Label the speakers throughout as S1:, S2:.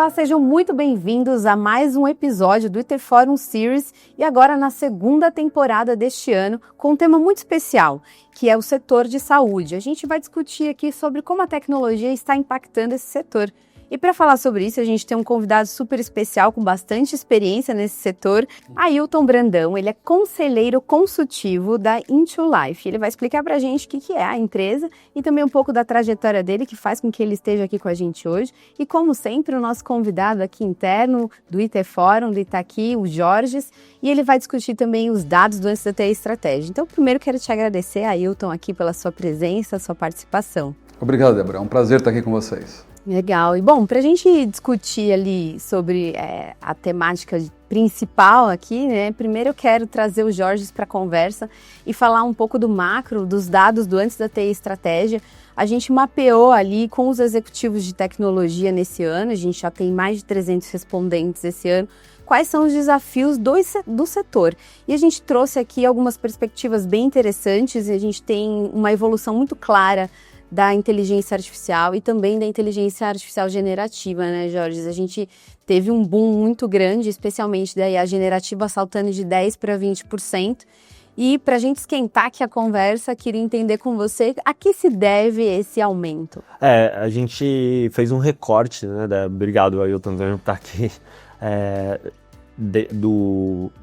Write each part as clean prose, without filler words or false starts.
S1: Olá, sejam muito bem-vindos a mais um episódio do IT Forum Series e agora na segunda temporada deste ano com um tema muito especial, que é o setor de saúde. A gente vai discutir aqui sobre como a tecnologia está impactando esse setor. E para falar sobre isso, a gente tem um convidado super especial com bastante experiência nesse setor, Ailton Brandão. Ele é conselheiro consultivo da Into Life. Ele vai explicar para a gente o que é a empresa e também um pouco da trajetória dele, que faz com que ele esteja aqui com a gente hoje. E como sempre, o nosso convidado aqui interno do IT Forum, do Itaqui, o Jorges, e ele vai discutir também os dados do Antes da TI Estratégia. Então, primeiro quero te agradecer, Ailton, aqui pela sua presença, sua participação.
S2: Obrigado, Débora. É um prazer estar aqui com vocês.
S1: Legal. E bom, para a gente discutir ali sobre a temática principal aqui, né? Primeiro eu quero trazer o Jorges para a conversa e falar um pouco do macro, dos dados do Antes da TI Estratégia. A gente mapeou ali com os executivos de tecnologia nesse ano, a gente já tem mais de 300 respondentes esse ano, quais são os desafios do setor. E a gente trouxe aqui algumas perspectivas bem interessantes e a gente tem uma evolução muito clara da inteligência artificial e também da inteligência artificial generativa, né, Jorge? A gente teve um boom muito grande, especialmente daí a generativa saltando de 10% para 20%. E para a gente esquentar aqui a conversa, queria entender com você a que se deve esse aumento.
S3: A gente fez um recorte, né? Obrigado, Ailton, por estar aqui.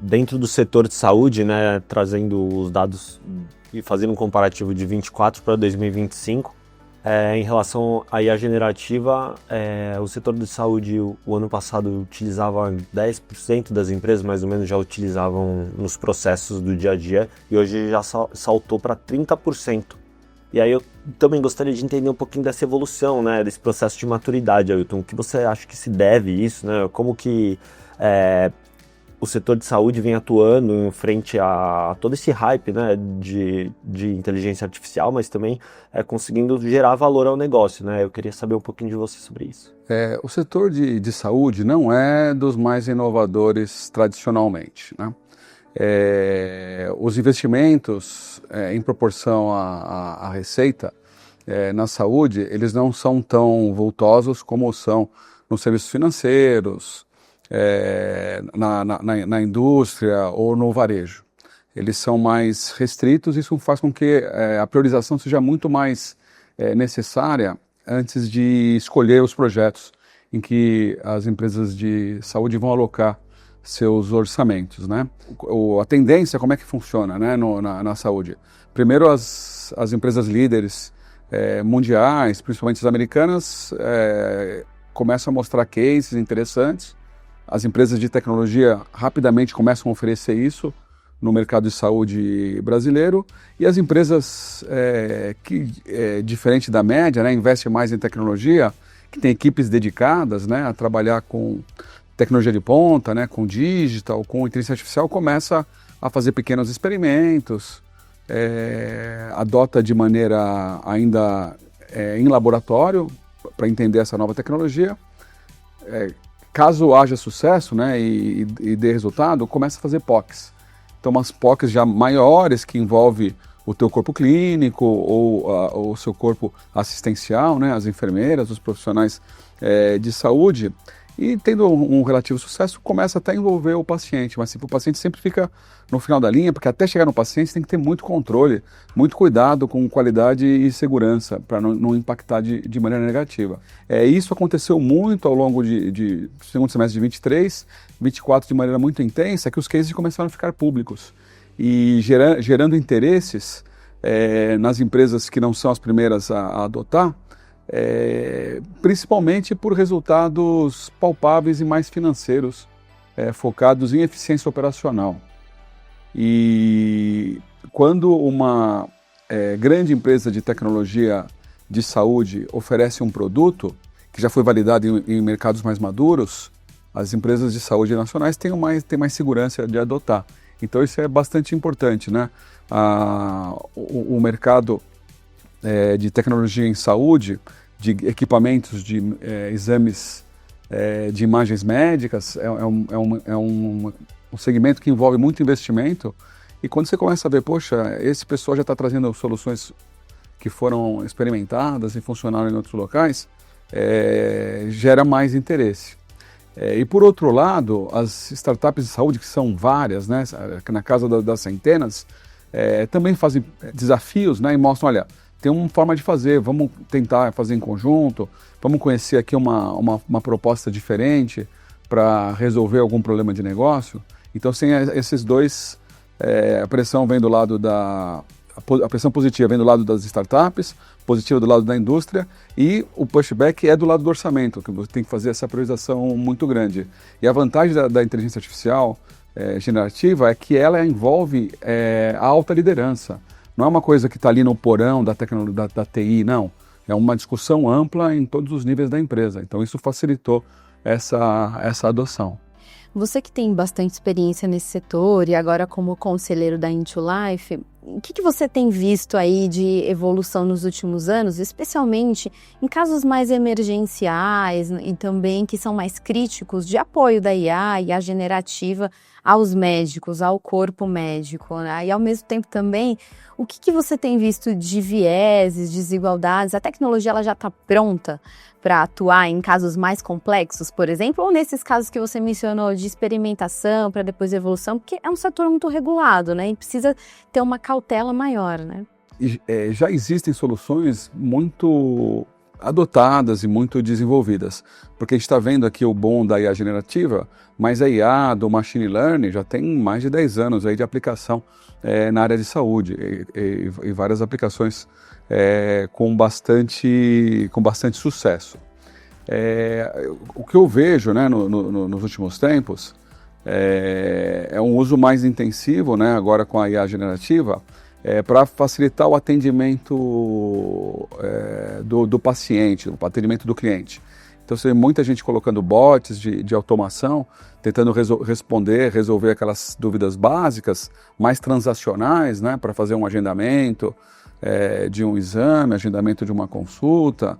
S3: Dentro do setor de saúde, né, trazendo os dados e fazendo um comparativo de 24 para 2025. Em relação à IA generativa, o setor de saúde, o ano passado, utilizava 10% das empresas, mais ou menos, já utilizavam nos processos do dia a dia, e hoje já saltou para 30%. E aí eu também gostaria de entender um pouquinho dessa evolução, né, desse processo de maturidade, Ailton. O que você acha que se deve isso, né? Como que o setor de saúde vem atuando em frente a todo esse hype, né, de inteligência artificial, mas também conseguindo gerar valor ao negócio, né? Eu queria saber um pouquinho de você sobre isso.
S2: O setor de saúde não é dos mais inovadores tradicionalmente, né? Os investimentos em proporção à receita na saúde, eles não são tão vultosos como são nos serviços financeiros, na indústria ou no varejo. Eles são mais restritos, isso faz com que a priorização seja muito mais necessária antes de escolher os projetos em que as empresas de saúde vão alocar seus orçamentos, né? A tendência, como é que funciona, né, na saúde? Primeiro, as empresas líderes mundiais, principalmente as americanas, começam a mostrar cases interessantes. As empresas de tecnologia rapidamente começam a oferecer isso no mercado de saúde brasileiro, e as empresas que, diferente da média, né, investem mais em tecnologia, que tem equipes dedicadas, né, a trabalhar com tecnologia de ponta, né, com digital, com inteligência artificial, começa a fazer pequenos experimentos, adota de maneira ainda em laboratório para entender essa nova tecnologia. Caso haja sucesso, né, e dê resultado, começa a fazer POCs. Então, umas POCs já maiores que envolve o teu corpo clínico ou o seu corpo assistencial, né, as enfermeiras, os profissionais de saúde. E tendo um relativo sucesso, começa até a envolver o paciente, mas o paciente sempre fica no final da linha, porque até chegar no paciente você tem que ter muito controle, muito cuidado com qualidade e segurança, para não impactar de maneira negativa. Isso aconteceu muito ao longo de segundo semestre de 23, 24 de maneira muito intensa, que os cases começaram a ficar públicos e gerando interesses nas empresas que não são as primeiras a adotar, principalmente por resultados palpáveis e mais financeiros, focados em eficiência operacional. E quando uma grande empresa de tecnologia de saúde oferece um produto que já foi validado em mercados mais maduros, as empresas de saúde nacionais têm mais segurança de adotar. Então isso é bastante importante, né? O mercado de tecnologia em saúde, de equipamentos de exames de imagens médicas, é um segmento que envolve muito investimento, e quando você começa a ver, poxa, esse pessoal já está trazendo soluções que foram experimentadas e funcionaram em outros locais, gera mais interesse. E por outro lado, as startups de saúde, que são várias, né, na casa das centenas, também fazem desafios, né, e mostram, olha, tem uma forma de fazer, vamos tentar fazer em conjunto, vamos conhecer aqui uma proposta diferente para resolver algum problema de negócio. Então, sem esses dois, a pressão vem do lado a pressão positiva vem do lado das startups, positiva do lado da indústria, e o pushback é do lado do orçamento, que você tem que fazer essa priorização muito grande. E a vantagem da inteligência artificial generativa é que ela envolve a alta liderança. Não é uma coisa que está ali no porão da tecnologia, da TI, não. É uma discussão ampla em todos os níveis da empresa. Então isso facilitou essa adoção.
S1: Você que tem bastante experiência nesse setor e agora como conselheiro da Into Life, o que você tem visto aí de evolução nos últimos anos, especialmente em casos mais emergenciais e também que são mais críticos de apoio da IA generativa aos médicos, ao corpo médico, né? E ao mesmo tempo também, o que você tem visto de vieses, desigualdades? A tecnologia ela já está pronta para atuar em casos mais complexos, por exemplo, ou nesses casos que você mencionou de experimentação para depois evolução, porque é um setor muito regulado, né? E precisa ter uma cautela maior, né?
S2: Já existem soluções muito adotadas e muito desenvolvidas, porque a gente está vendo aqui o boom da IA generativa, mas a IA do Machine Learning já tem mais de 10 anos aí de aplicação na área de saúde e várias aplicações com bastante sucesso. O que eu vejo, né, nos últimos tempos é um uso mais intensivo, né, agora com a IA generativa, para facilitar o atendimento do paciente, o atendimento do cliente. Então, você vê muita gente colocando bots de automação, tentando resolver aquelas dúvidas básicas, mais transacionais, né, para fazer um agendamento de um exame, agendamento de uma consulta,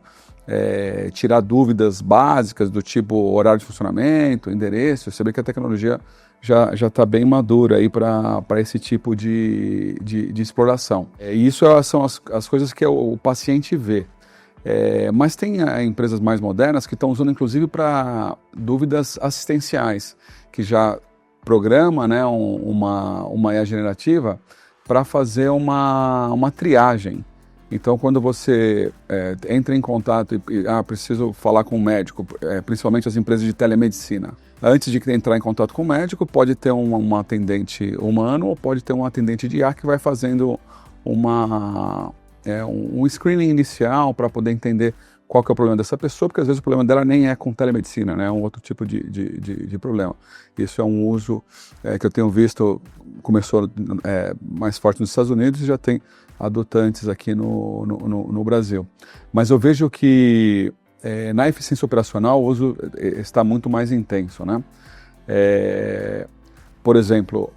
S2: tirar dúvidas básicas do tipo horário de funcionamento, endereço. Você vê que a tecnologia já está bem madura aí para esse tipo de exploração. E isso são as coisas que o paciente vê. Mas tem empresas mais modernas que estão usando inclusive para dúvidas assistenciais, que já programa, né, uma IA generativa para fazer uma triagem. Então, quando você entra em contato e preciso falar com um médico, principalmente as empresas de telemedicina, antes de entrar em contato com o médico, pode ter um atendente humano ou pode ter um atendente de IA que vai fazendo um screening inicial para poder entender qual que é o problema dessa pessoa, porque às vezes o problema dela nem é com telemedicina, né? É um outro tipo de problema. Isso é um uso que eu tenho visto, começou mais forte nos Estados Unidos e já tem adotantes aqui no Brasil. Mas eu vejo que na eficiência operacional o uso está muito mais intenso, né? Por exemplo,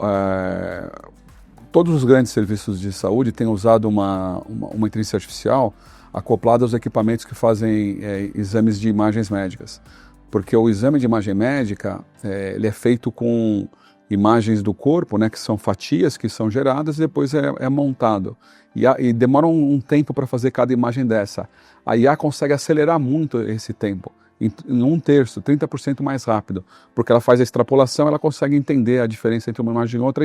S2: todos os grandes serviços de saúde têm usado uma inteligência artificial acoplada aos equipamentos que fazem exames de imagens médicas. Porque o exame de imagem médica ele é feito com imagens do corpo, né, que são fatias que são geradas e depois é montado. E demora um tempo para fazer cada imagem dessa. A IA consegue acelerar muito esse tempo, em 1/3, 30% mais rápido, porque ela faz a extrapolação, ela consegue entender a diferença entre uma imagem e outra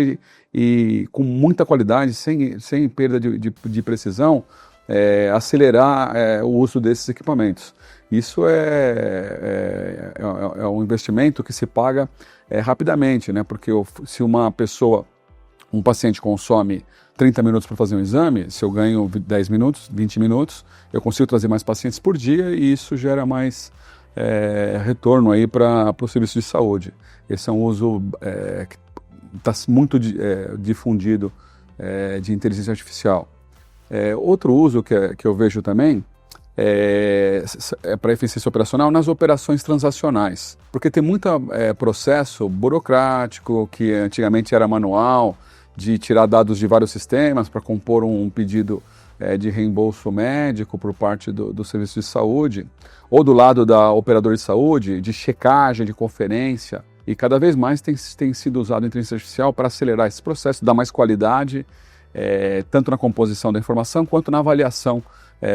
S2: e com muita qualidade, sem perda de precisão, acelerar o uso desses equipamentos. Isso é um investimento que se paga rapidamente, né? Porque se um paciente consome 30 minutos para fazer um exame, se eu ganho 10 minutos, 20 minutos, eu consigo trazer mais pacientes por dia e isso gera mais retorno aí para o serviço de saúde. Esse é um uso que está muito difundido de inteligência artificial. Outro uso que eu vejo também é para eficiência operacional nas operações transacionais, porque tem muito processo burocrático que antigamente era manual, de tirar dados de vários sistemas para compor um pedido de reembolso médico por parte do serviço de saúde, ou do lado da operadora de saúde, de checagem, de conferência, e cada vez mais tem sido usado a inteligência artificial para acelerar esse processo, dar mais qualidade, tanto na composição da informação quanto na avaliação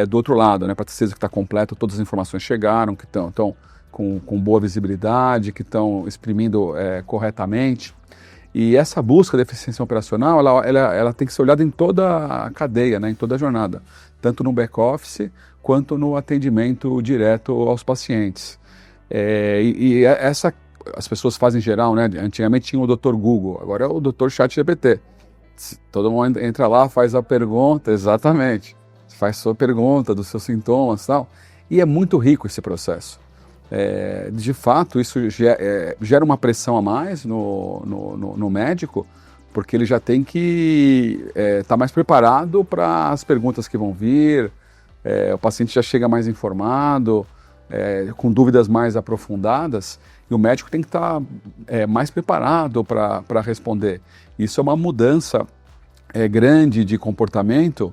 S2: do outro lado, né, para ter certeza que está completo, todas as informações chegaram, que estão com boa visibilidade, que estão exprimindo corretamente. E essa busca de eficiência operacional, ela tem que ser olhada em toda a cadeia, né, em toda a jornada, tanto no back-office quanto no atendimento direto aos pacientes. As pessoas fazem em geral, né? Antigamente tinha o Dr. Google, agora é o Dr. ChatGPT. Todo mundo entra lá, faz a pergunta, exatamente, faz sua pergunta dos seus sintomas e tal, e é muito rico esse processo. De fato, isso gera uma pressão a mais no médico, porque ele já tem que estar mais preparado para as perguntas que vão vir, o paciente já chega mais informado, com dúvidas mais aprofundadas, e o médico tem que estar mais preparado para responder. Isso é uma mudança grande de comportamento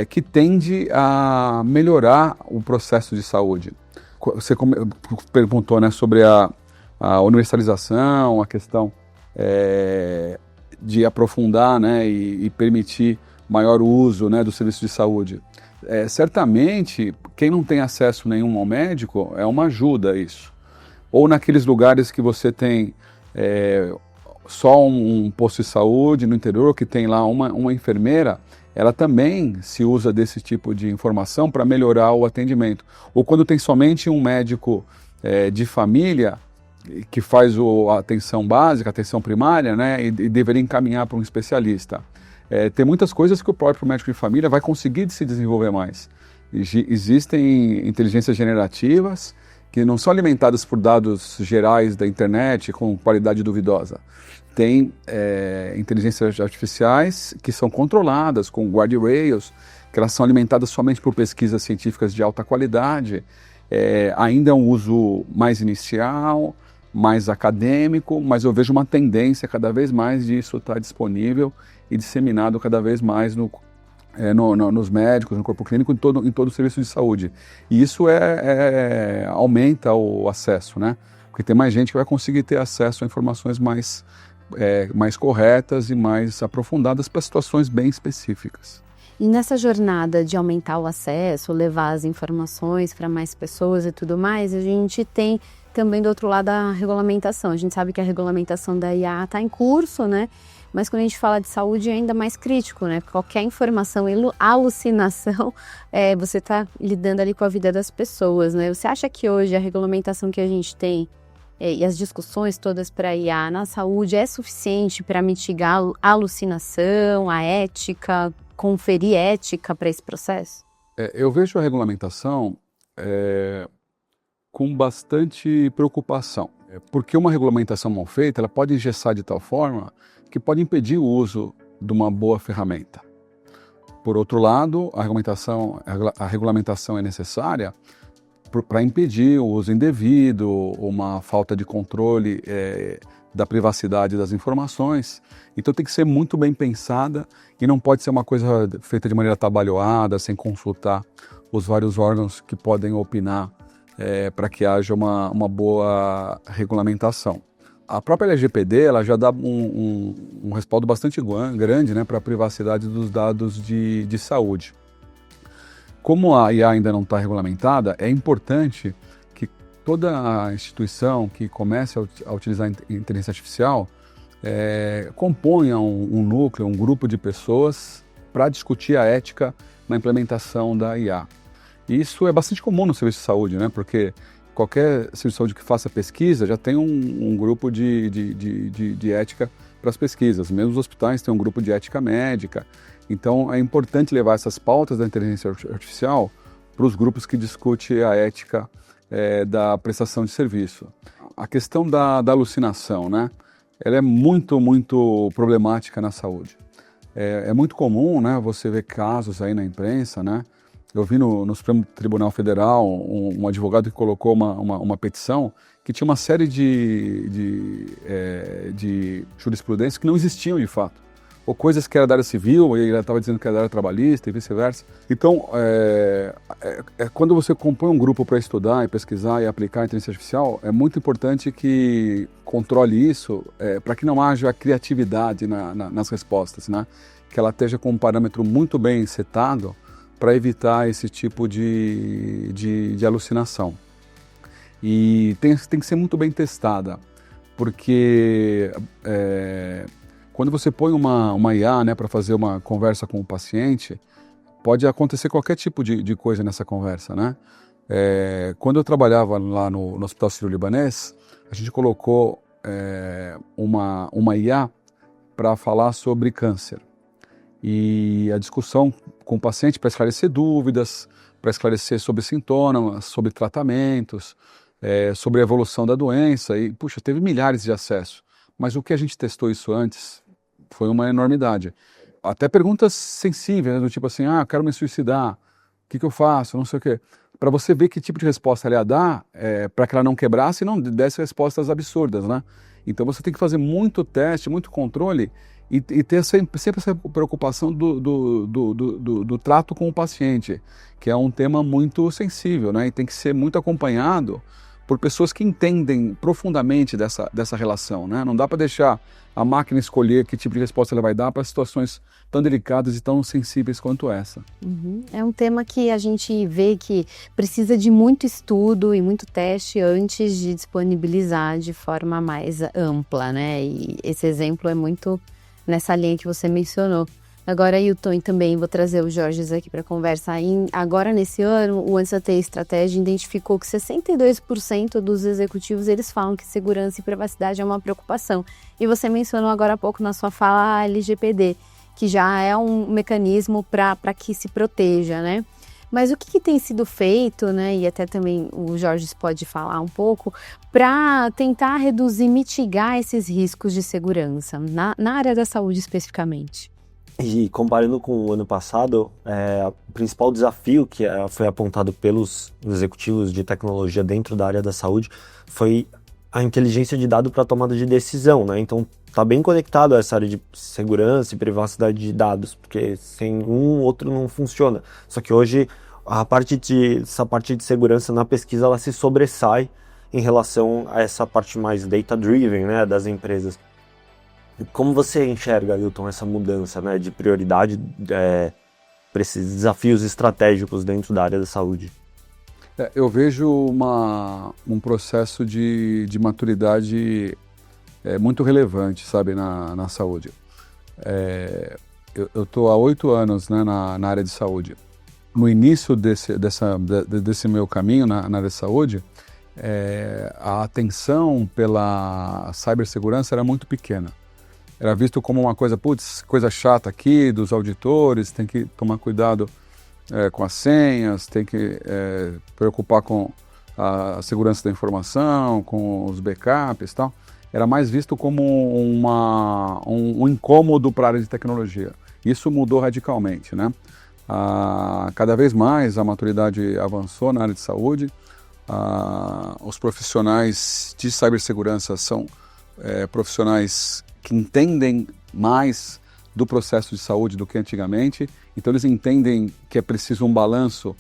S2: que tende a melhorar o processo de saúde. Você perguntou, né, sobre a universalização, a questão de aprofundar, né, e permitir maior uso, né, do serviço de saúde. Certamente, quem não tem acesso nenhum ao médico é uma ajuda a isso. Ou naqueles lugares que você tem só um posto de saúde no interior, que tem lá uma enfermeira, ela também se usa desse tipo de informação para melhorar o atendimento. Ou quando tem somente um médico de família que faz a atenção básica, a atenção primária, né, e deveria encaminhar para um especialista. Tem muitas coisas que o próprio médico de família vai conseguir se desenvolver mais. Existem inteligências generativas que não são alimentadas por dados gerais da internet com qualidade duvidosa. Tem inteligências artificiais que são controladas com guardrails, que elas são alimentadas somente por pesquisas científicas de alta qualidade. Ainda é um uso mais inicial, mais acadêmico, mas eu vejo uma tendência cada vez mais disso estar disponível e disseminado cada vez mais nos médicos, no corpo clínico, em todo o serviço de saúde. E isso aumenta o acesso, né? Porque tem mais gente que vai conseguir ter acesso a informações mais corretas e mais aprofundadas para situações bem específicas.
S1: E nessa jornada de aumentar o acesso, levar as informações para mais pessoas e tudo mais, a gente tem também do outro lado a regulamentação. A gente sabe que a regulamentação da IA está em curso, né? Mas quando a gente fala de saúde é ainda mais crítico, né? Qualquer informação, alucinação, você está lidando ali com a vida das pessoas, né? Você acha que hoje a regulamentação que a gente tem e as discussões todas para a IA na saúde é suficiente para mitigar a alucinação, a ética, conferir ética para esse processo?
S2: Eu vejo a regulamentação com bastante preocupação, porque uma regulamentação mal feita, ela pode engessar de tal forma que pode impedir o uso de uma boa ferramenta. Por outro lado, a regulamentação é necessária para impedir o uso indevido, uma falta de controle da privacidade das informações. Então tem que ser muito bem pensada e não pode ser uma coisa feita de maneira atabalhoada, sem consultar os vários órgãos que podem opinar para que haja uma boa regulamentação. A própria LGPD ela já dá um respaldo bastante grande, né, para a privacidade dos dados de saúde. Como a IA ainda não está regulamentada, é importante que toda a instituição que comece a utilizar a inteligência artificial componha um núcleo, um grupo de pessoas para discutir a ética na implementação da IA. E isso é bastante comum no serviço de saúde, né, porque qualquer serviço de saúde que faça pesquisa já tem um grupo de ética para as pesquisas. Mesmo os hospitais têm um grupo de ética médica. Então é importante levar essas pautas da inteligência artificial para os grupos que discutem a ética da prestação de serviço. A questão da alucinação, né? Ela é muito, muito problemática na saúde. É muito comum, né, você ver casos aí na imprensa, né? Eu vi no Supremo Tribunal Federal um advogado que colocou uma petição que tinha uma série de jurisprudências que não existiam de fato. Ou coisas que era da área civil e ele estava dizendo que era da área trabalhista e vice-versa. Então, quando você compõe um grupo para estudar e pesquisar e aplicar a inteligência artificial, é muito importante que controle isso para que não haja criatividade nas respostas, né? Que ela esteja com um parâmetro muito bem setado para evitar esse tipo de alucinação. E tem que ser muito bem testada, porque quando você põe uma IA, né, para fazer uma conversa com o paciente, pode acontecer qualquer tipo de coisa nessa conversa, né? Quando eu trabalhava lá no Hospital Sírio-Libanês, a gente colocou uma IA para falar sobre câncer. E a discussão com o paciente para esclarecer dúvidas, para esclarecer sobre sintomas, sobre tratamentos, sobre a evolução da doença. E, puxa, teve milhares de acessos. Mas o que a gente testou isso antes foi uma enormidade. Até perguntas sensíveis, né, do tipo assim, quero me suicidar, o que eu faço, não sei o quê. Para você ver que tipo de resposta ela ia dar, para que ela não quebrasse e não desse respostas absurdas, né? Então você tem que fazer muito teste, muito controle e ter sempre essa preocupação do trato com o paciente, que é um tema muito sensível, né? E tem que ser muito acompanhado por pessoas que entendem profundamente dessa relação, né? Não dá para deixar a máquina escolher que tipo de resposta ela vai dar para situações tão delicadas e tão sensíveis quanto essa.
S1: É um tema que a gente vê que precisa de muito estudo e muito teste antes de disponibilizar de forma mais ampla, né? E esse exemplo é muito nessa linha que você mencionou. Agora, Ailton, e também vou trazer o Jorge aqui para conversar. Agora, nesse ano, o ANSA-T Estratégia identificou que 62% dos executivos eles falam que segurança e privacidade é uma preocupação. E você mencionou agora há pouco na sua fala a LGPD, que já é um mecanismo para que se proteja, né? Mas o que tem sido feito, né, e até também o Jorge pode falar um pouco, para tentar reduzir, mitigar esses riscos de segurança, na área da saúde especificamente?
S3: E comparando com o ano passado, o principal desafio que foi apontado pelos executivos de tecnologia dentro da área da saúde foi a inteligência de dado para tomada de decisão, né? Então, está bem conectado a essa área de segurança e privacidade de dados, porque sem um, outro não funciona. Só que hoje, essa parte de segurança na pesquisa, ela se sobressai em relação a essa parte mais data-driven, né, das empresas. Como você enxerga, Ailton, essa mudança, né, de prioridade para esses desafios estratégicos dentro da área da saúde?
S2: Eu vejo um processo de maturidade muito relevante, sabe, na saúde. Eu estou há 8 anos, né, na área de saúde. No início desse meu caminho na área de saúde, a atenção pela cibersegurança era muito pequena. Era visto como uma coisa, coisa chata aqui dos auditores, tem que tomar cuidado com as senhas, tem que preocupar com a segurança da informação, com os backups e tal. Era mais visto como um incômodo para a área de tecnologia. Isso mudou radicalmente, né? Cada vez mais a maturidade avançou na área de saúde. Os profissionais de cibersegurança são profissionais que entendem mais do processo de saúde do que antigamente. Então eles entendem que é preciso um balanço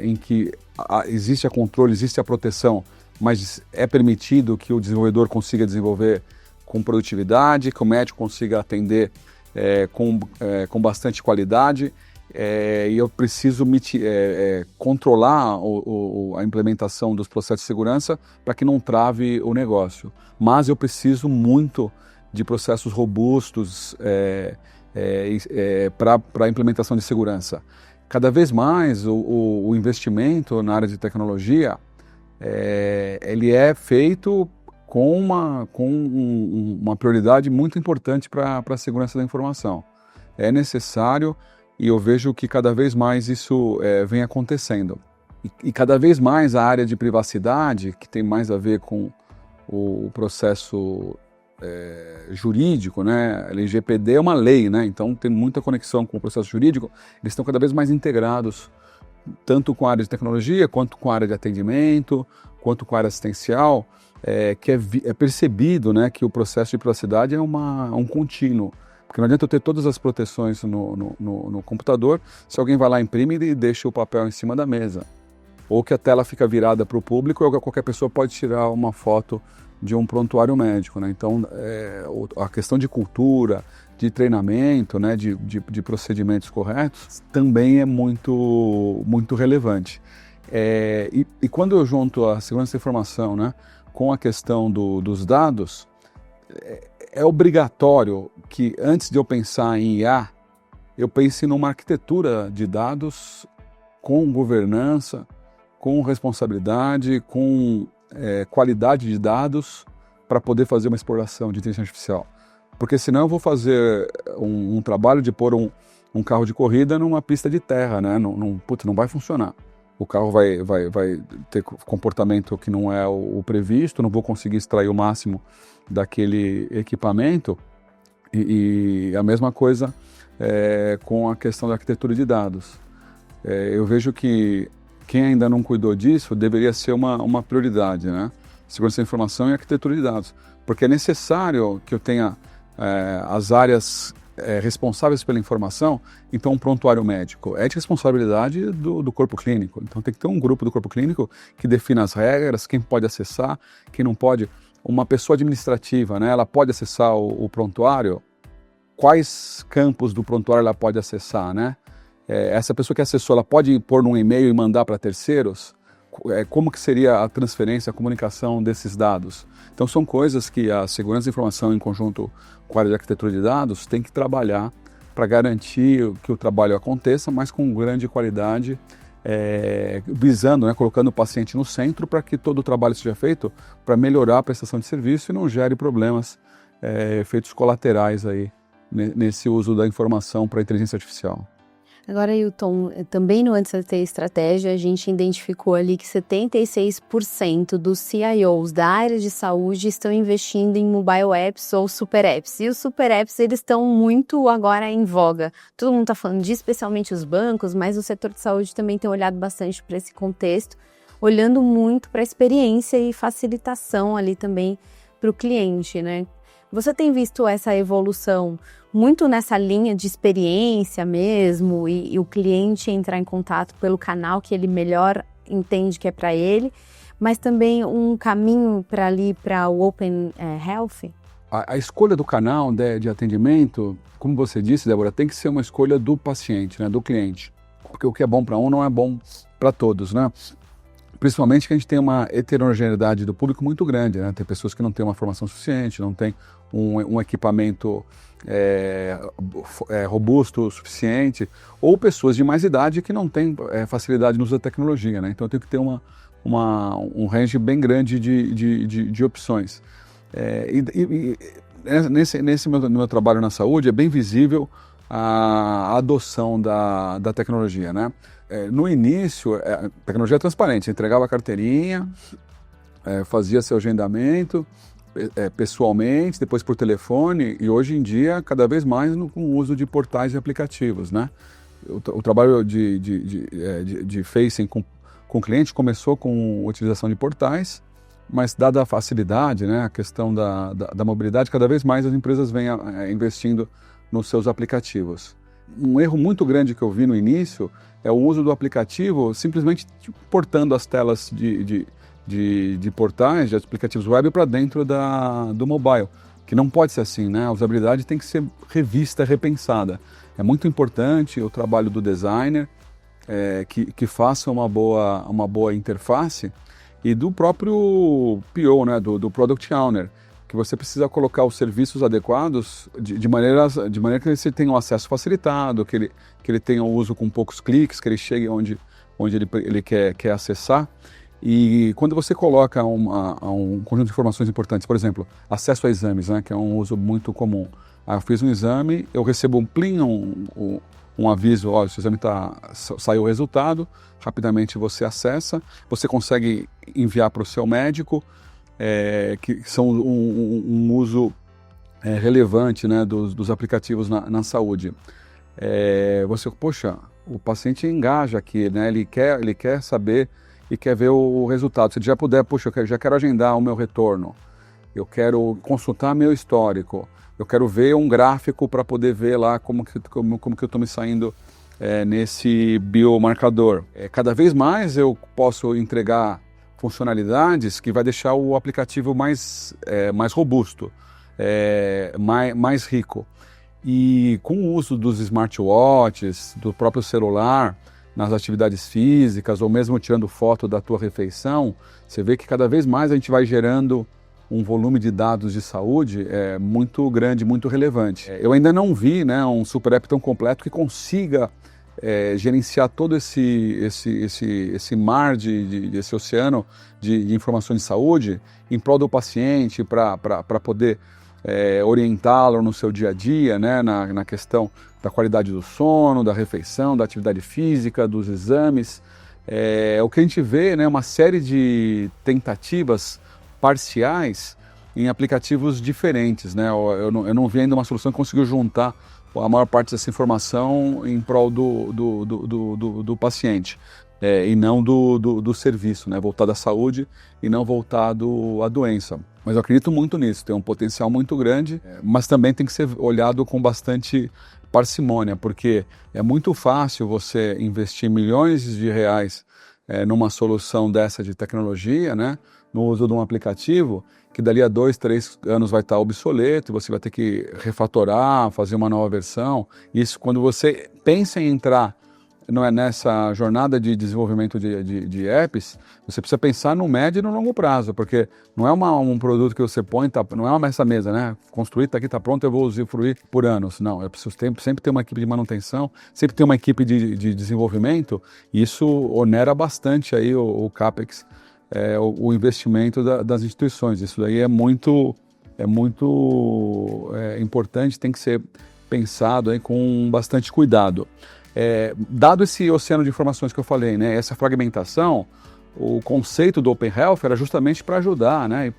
S2: em que existe a controle, existe a proteção, mas é permitido que o desenvolvedor consiga desenvolver com produtividade, que o médico consiga atender com bastante qualidade, e eu preciso controlar a implementação dos processos de segurança para que não trave o negócio. Mas eu preciso muito de processos robustos para a implementação de segurança. Cada vez mais o investimento na área de tecnologia ele é feito com uma prioridade muito importante para a segurança da informação. É necessário, e eu vejo que cada vez mais isso vem acontecendo. E cada vez mais a área de privacidade, que tem mais a ver com o processo jurídico, né? A LGPD é uma lei, né? Então tem muita conexão com o processo jurídico. Eles estão cada vez mais integrados, tanto com a área de tecnologia, quanto com a área de atendimento, quanto com a área assistencial, que é percebido, né, que o processo de privacidade é um contínuo. Porque não adianta eu ter todas as proteções no computador se alguém vai lá, imprime e deixa o papel em cima da mesa. Ou que a tela fica virada para o público, ou que qualquer pessoa pode tirar uma foto de um prontuário médico, né? Então, a questão de cultura, de treinamento, né, de procedimentos corretos, também é muito, muito relevante. E quando eu junto a segurança da informação, né, com a questão dos dados, é obrigatório que antes de eu pensar em IA, eu pense numa arquitetura de dados com governança, com responsabilidade, com qualidade de dados para poder fazer uma exploração de inteligência artificial. Porque senão eu vou fazer um trabalho de pôr um carro de corrida numa pista de terra, né? Não vai funcionar. O carro vai ter comportamento que não é o previsto, não vou conseguir extrair o máximo daquele equipamento. E a mesma coisa com a questão da arquitetura de dados. Eu vejo que quem ainda não cuidou disso deveria ser uma prioridade, né? Segurança da informação e arquitetura de dados. Porque é necessário que eu tenha as áreas responsáveis pela informação. Então, um prontuário médico é de responsabilidade do corpo clínico. Então, tem que ter um grupo do corpo clínico que defina as regras, quem pode acessar, quem não pode. Uma pessoa administrativa, né, ela pode acessar o prontuário. Quais campos do prontuário ela pode acessar, né? Essa pessoa que acessou, ela pode pôr num e-mail e mandar para terceiros? Como que seria a transferência, a comunicação desses dados? Então são coisas que a segurança da informação em conjunto com a área de arquitetura de dados tem que trabalhar para garantir que o trabalho aconteça, mas com grande qualidade, visando, né, colocando o paciente no centro para que todo o trabalho seja feito para melhorar a prestação de serviço e não gere problemas, efeitos colaterais aí nesse uso da informação para a inteligência artificial.
S1: Agora, Hilton, também no Antes de Ter Estratégia, a gente identificou ali que 76% dos CIOs da área de saúde estão investindo em mobile apps ou super apps. E os super apps, eles estão muito agora em voga. Todo mundo está falando disso, especialmente os bancos, mas o setor de saúde também tem olhado bastante para esse contexto, olhando muito para a experiência e facilitação ali também para o cliente, né? Você tem visto essa evolução muito nessa linha de experiência mesmo e o cliente entrar em contato pelo canal que ele melhor entende que é para ele, mas também um caminho para o Open Health?
S2: A escolha do canal de atendimento, como você disse, Débora, tem que ser uma escolha do paciente, né, do cliente. Porque o que é bom para um não é bom para todos, né? Principalmente que a gente tem uma heterogeneidade do público muito grande, né? Tem pessoas que não têm uma formação suficiente, não têm um equipamento robusto o suficiente, ou pessoas de mais idade que não têm facilidade no uso da tecnologia, né? Então eu tenho que ter um range bem grande de opções. Nesse meu trabalho na saúde é bem visível a adoção da tecnologia, né? No início, a tecnologia é transparente, você entregava a carteirinha, fazia seu agendamento pessoalmente, depois por telefone, e hoje em dia, cada vez mais com o uso de portais e aplicativos, né? O trabalho de facing com o cliente começou com a utilização de portais, mas dada a facilidade, né, a questão da mobilidade, cada vez mais as empresas vêm investindo nos seus aplicativos. Um erro muito grande que eu vi no início é o uso do aplicativo simplesmente portando as telas de portais, de aplicativos web para dentro do mobile, que não pode ser assim, né? A usabilidade tem que ser revista, repensada. É muito importante o trabalho do designer, que faça uma boa interface, e do próprio PO, né? do Product Owner, que você precisa colocar os serviços adequados de maneira que você tenha um acesso facilitado, que ele tenha um uso com poucos cliques, que ele chegue onde ele quer acessar. E quando você coloca um conjunto de informações importantes, por exemplo, acesso a exames, né, que é um uso muito comum. Eu fiz um exame, eu recebo um plim, um aviso, ó, esse exame saiu o resultado, rapidamente você acessa, você consegue enviar para o seu médico, que são um uso relevante, né, dos aplicativos na saúde. Poxa, o paciente engaja aqui, né, ele quer saber e quer ver o resultado. Se ele já puder, puxa, eu já quero agendar o meu retorno, eu quero consultar meu histórico, eu quero ver um gráfico para poder ver lá como que eu estou me saindo nesse biomarcador. Cada vez mais eu posso entregar funcionalidades que vai deixar o aplicativo mais robusto, mais rico. E com o uso dos smartwatches, do próprio celular, nas atividades físicas, ou mesmo tirando foto da tua refeição, você vê que cada vez mais a gente vai gerando um volume de dados de saúde muito grande, muito relevante. Eu ainda não vi, né, um super app tão completo que consiga gerenciar todo esse mar, esse oceano de informações de saúde em prol do paciente, para poder orientá-lo no seu dia a dia, né, na questão da qualidade do sono, da refeição, da atividade física, dos exames. O que a gente vê, né, uma série de tentativas parciais em aplicativos diferentes, né? Eu não vi ainda uma solução que conseguiu juntar a maior parte dessa informação em prol do paciente, e não do serviço, né? Voltado à saúde e não voltado à doença. Mas eu acredito muito nisso, tem um potencial muito grande, mas também tem que ser olhado com bastante parcimônia, porque é muito fácil você investir milhões de reais numa solução dessa de tecnologia, né? No uso de um aplicativo, que dali a 2, 3 anos vai estar obsoleto, e você vai ter que refatorar, fazer uma nova versão. Isso, quando você pensa em entrar nessa jornada de desenvolvimento de apps, você precisa pensar no médio e no longo prazo, porque não é um produto que você põe, não é essa mesa, né? Construir, está aqui, está pronto, eu vou usufruir por anos. Não, eu preciso sempre ter uma equipe de manutenção, sempre ter uma equipe de desenvolvimento, e isso onera bastante aí o CAPEX, o investimento das instituições. Isso daí é muito importante, tem que ser pensado aí com bastante cuidado. Dado esse oceano de informações que eu falei, né, essa fragmentação, o conceito do Open Health era justamente para ajudar, né,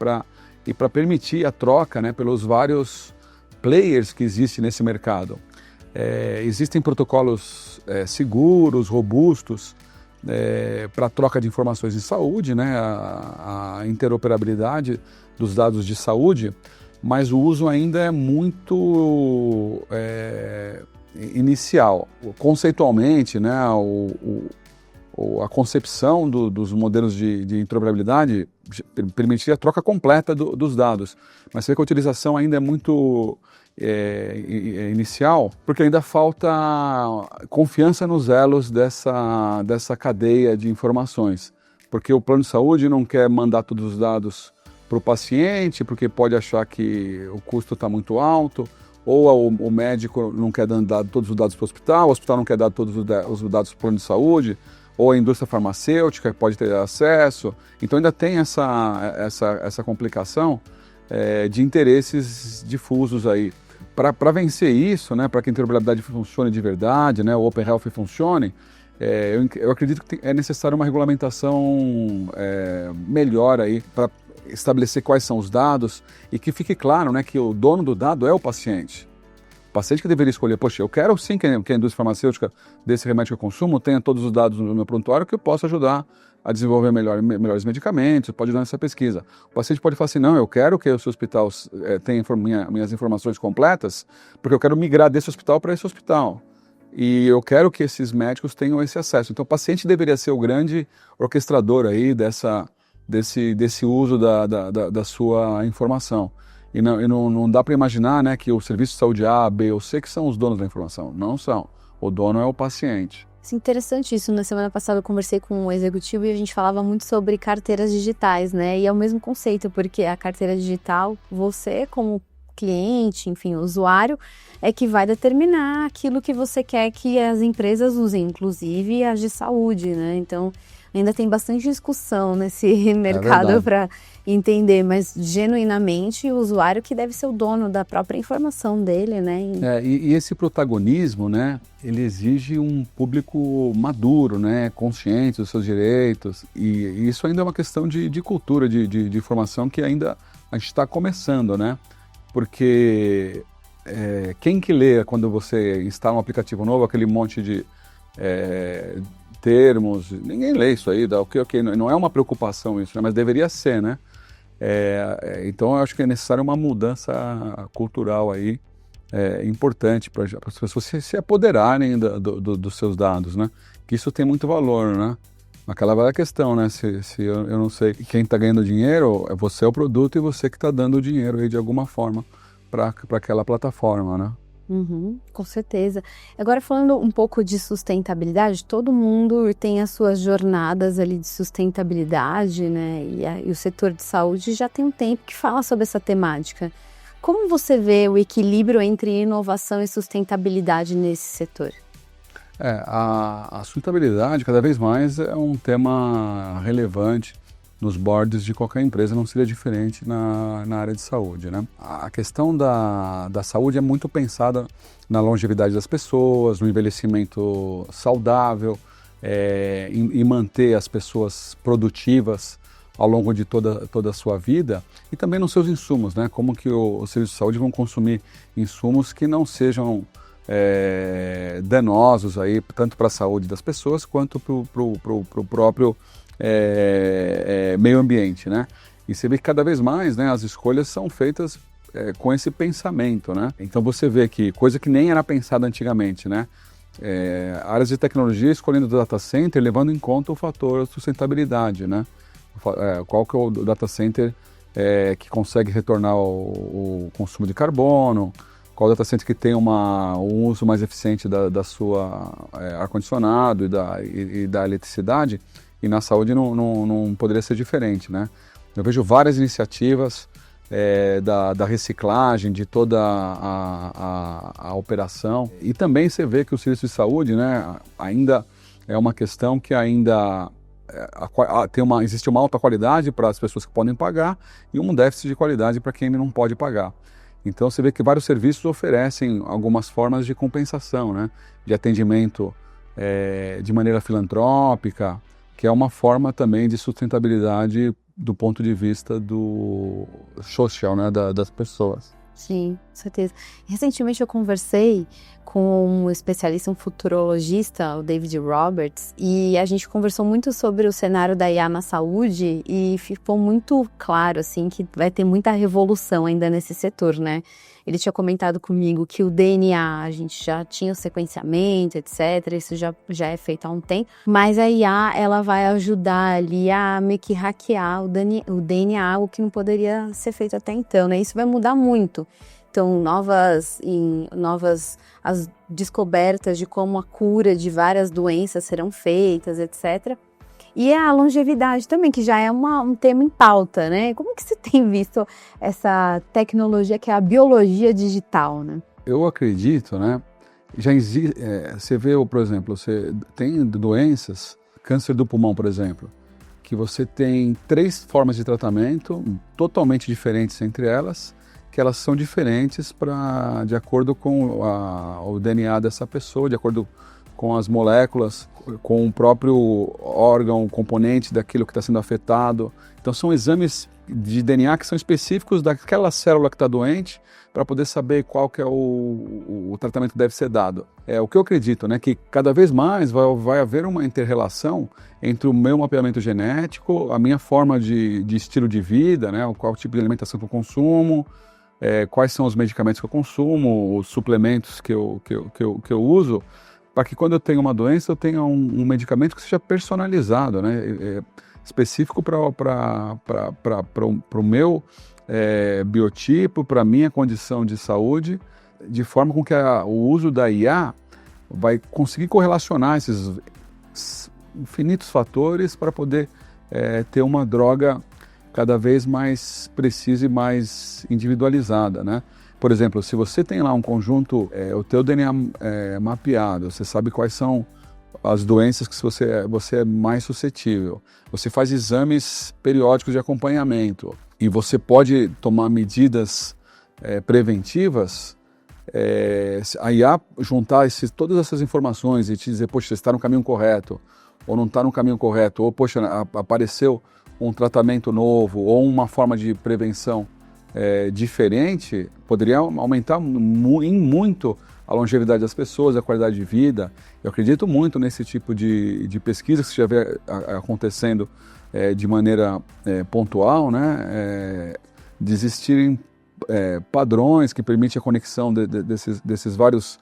S2: e para permitir a troca, né, pelos vários players que existem nesse mercado. Existem protocolos seguros, robustos, para troca de informações em saúde, né, a interoperabilidade dos dados de saúde, mas o uso ainda é muito inicial. Conceitualmente, né, a concepção dos modelos de interoperabilidade permitia a troca completa dos dados, mas você vê que a utilização ainda é muito inicial, porque ainda falta confiança nos elos dessa cadeia de informações, porque o plano de saúde não quer mandar todos os dados para o paciente, porque pode achar que o custo está muito alto, ou o médico não quer dar todos os dados para o hospital não quer dar todos os dados para o plano de saúde, ou a indústria farmacêutica pode ter acesso. Então ainda tem essa complicação de interesses difusos aí. Para vencer isso, né, para que a interoperabilidade funcione de verdade, né, o Open Health funcione, eu acredito que é necessário uma regulamentação melhor aí para estabelecer quais são os dados e que fique claro, né, que o dono do dado é o paciente. O paciente que deveria escolher, poxa, eu quero sim que a indústria farmacêutica desse remédio que eu consumo tenha todos os dados no meu prontuário que eu possa ajudar a desenvolver melhores medicamentos, pode ajudar nessa pesquisa. O paciente pode falar assim, não, eu quero que o seu hospital tenha minhas informações completas, porque eu quero migrar desse hospital para esse hospital. E eu quero que esses médicos tenham esse acesso. Então o paciente deveria ser o grande orquestrador aí desse uso da sua informação. E não dá para imaginar, né, que o serviço de saúde A, B ou C que são os donos da informação. Não são. O dono é o paciente.
S1: Interessante isso. Na semana passada eu conversei com um executivo e a gente falava muito sobre carteiras digitais, né? E é o mesmo conceito, porque a carteira digital, você como cliente, enfim, usuário, é que vai determinar aquilo que você quer que as empresas usem, inclusive as de saúde, né? Então, ainda tem bastante discussão nesse mercado para entender, mas genuinamente o usuário que deve ser o dono da própria informação dele, né?
S2: E esse protagonismo, né, ele exige um público maduro, né, consciente dos seus direitos, e isso ainda é uma questão de cultura, de informação que ainda a gente está começando, né? Porque quem que lê quando você instala um aplicativo novo, aquele monte de termos, ninguém lê isso aí, ok, não é uma preocupação isso, né? Mas deveria ser, né? Então eu acho que é necessário uma mudança cultural aí, importante para as pessoas se apoderarem dos seus dados, né? Que isso tem muito valor, né? Aquela velha questão, né? Se eu não sei quem está ganhando dinheiro, você é o produto e você que está dando o dinheiro aí de alguma forma para aquela plataforma, né?
S1: Uhum, com certeza. Agora, falando um pouco de sustentabilidade, todo mundo tem as suas jornadas ali de sustentabilidade, né? E o setor de saúde já tem um tempo que fala sobre essa temática. Como você vê o equilíbrio entre inovação e sustentabilidade nesse setor?
S2: A sustentabilidade cada vez mais é um tema relevante nos boards de qualquer empresa, não seria diferente na área de saúde, né? A questão da saúde é muito pensada na longevidade das pessoas, no envelhecimento saudável, em manter as pessoas produtivas ao longo de toda a sua vida e também nos seus insumos, né? Como que os serviços de saúde vão consumir insumos que não sejam danosos aí, tanto para a saúde das pessoas quanto para o próprio meio ambiente, né? E você vê que cada vez mais, né, as escolhas são feitas com esse pensamento, né? Então você vê que coisa que nem era pensada antigamente, né? Áreas de tecnologia escolhendo o data center levando em conta o fator sustentabilidade, né? Qual que é o data center que consegue retornar o consumo de carbono, qual data center que tem um uso mais eficiente da sua ar-condicionado e da eletricidade, e na saúde não poderia ser diferente, né? Eu vejo várias iniciativas da reciclagem, de toda a operação, e também você vê que o serviço de saúde, né, ainda é uma questão que ainda existe uma alta qualidade para as pessoas que podem pagar e um déficit de qualidade para quem não pode pagar. Então você vê que vários serviços oferecem algumas formas de compensação, né? De atendimento de maneira filantrópica, que é uma forma também de sustentabilidade do ponto de vista do social, né? Das pessoas.
S1: Sim, com certeza. Recentemente eu conversei com um especialista, um futurologista, o David Roberts, e a gente conversou muito sobre o cenário da IA na saúde e ficou muito claro, assim, que vai ter muita revolução ainda nesse setor, né? Ele tinha comentado comigo que o DNA, a gente já tinha o sequenciamento, etc., isso já é feito há um tempo, mas a IA, ela vai ajudar ali a meio que hackear o DNA, o que não poderia ser feito até então, né? Isso vai mudar muito. Então, as descobertas de como a cura de várias doenças serão feitas, etc. E a longevidade também, que já é um tema em pauta, né? Como que você tem visto essa tecnologia que é a biologia digital, né?
S2: Eu acredito, né? Você vê, por exemplo, você tem doenças, câncer do pulmão, por exemplo, que você tem 3 formas de tratamento totalmente diferentes entre elas, que elas são diferentes de acordo com o DNA dessa pessoa, de acordo com as moléculas, com o próprio órgão, componente daquilo que está sendo afetado. Então são exames de DNA que são específicos daquela célula que está doente para poder saber qual que é o tratamento que deve ser dado. O que eu acredito, né, que cada vez mais vai haver uma inter-relação entre o meu mapeamento genético, a minha forma de estilo de vida, né, qual tipo de alimentação que eu consumo, quais são os medicamentos que eu consumo, os suplementos que eu uso, para que quando eu tenho uma doença eu tenha um medicamento que seja personalizado, né, específico para o meu biotipo, para a minha condição de saúde, de forma com que o uso da IA vai conseguir correlacionar esses infinitos fatores para poder ter uma droga cada vez mais precisa e mais individualizada, né? Por exemplo, se você tem lá um conjunto, o teu DNA mapeado, você sabe quais são as doenças que você é mais suscetível. Você faz exames periódicos de acompanhamento e você pode tomar medidas preventivas. A IA juntar todas essas informações e te dizer, poxa, você está no caminho correto, ou não está no caminho correto, ou, poxa, apareceu um tratamento novo, ou uma forma de prevenção diferente, poderia aumentar em muito a longevidade das pessoas, a qualidade de vida. Eu acredito muito nesse tipo de pesquisa que já vem acontecendo de maneira pontual, né? De existirem padrões que permitem a conexão desses vários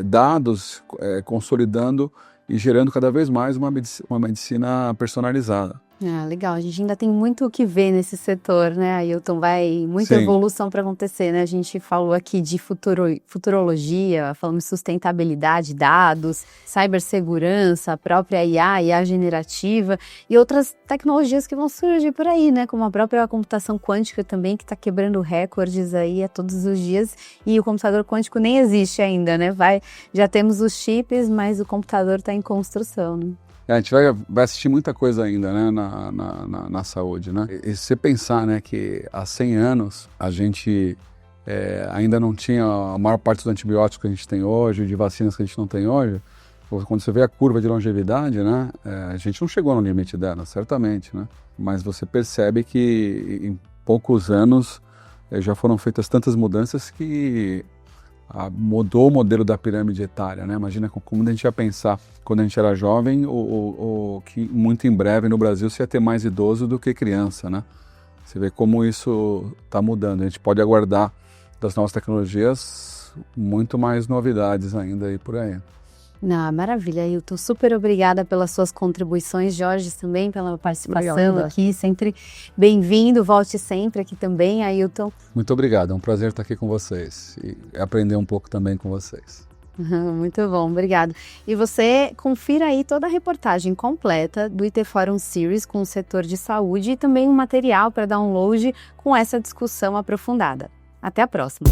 S2: dados, consolidando e gerando cada vez mais uma medicina personalizada.
S1: Ah, legal. A gente ainda tem muito o que ver nesse setor, né, Ailton? Vai muita
S2: Sim.
S1: evolução para acontecer, né? A gente falou aqui de futurologia, falamos de sustentabilidade, dados, cibersegurança, a própria IA generativa e outras tecnologias que vão surgir por aí, né? Como a própria computação quântica também, que está quebrando recordes aí a todos os dias. E o computador quântico nem existe ainda, né? Já temos os chips, mas o computador está em construção, né?
S2: A gente vai assistir muita coisa ainda, né, na saúde, né? E se você pensar, né, que há 100 anos a gente ainda não tinha a maior parte dos antibióticos que a gente tem hoje, de vacinas que a gente não tem hoje, quando você vê a curva de longevidade, né, a gente não chegou no limite dela, certamente, né? Mas você percebe que em poucos anos já foram feitas tantas mudanças que mudou o modelo da pirâmide etária, né? Imagina como a gente ia pensar quando a gente era jovem, que muito em breve no Brasil se ia ter mais idoso do que criança, né? Você vê como isso está mudando. A gente pode aguardar das novas tecnologias muito mais novidades ainda aí por aí.
S1: Não, maravilha, Ailton. Super obrigada pelas suas contribuições, Jorge, também pela participação
S2: Obrigado,
S1: aqui. Sempre bem-vindo, volte sempre aqui também, Ailton.
S2: Muito obrigado, é um prazer estar aqui com vocês e aprender um pouco também com vocês.
S1: Muito bom, obrigado. E você confira aí toda a reportagem completa do IT Forum Series com o setor de saúde e também um material para download com essa discussão aprofundada. Até a próxima!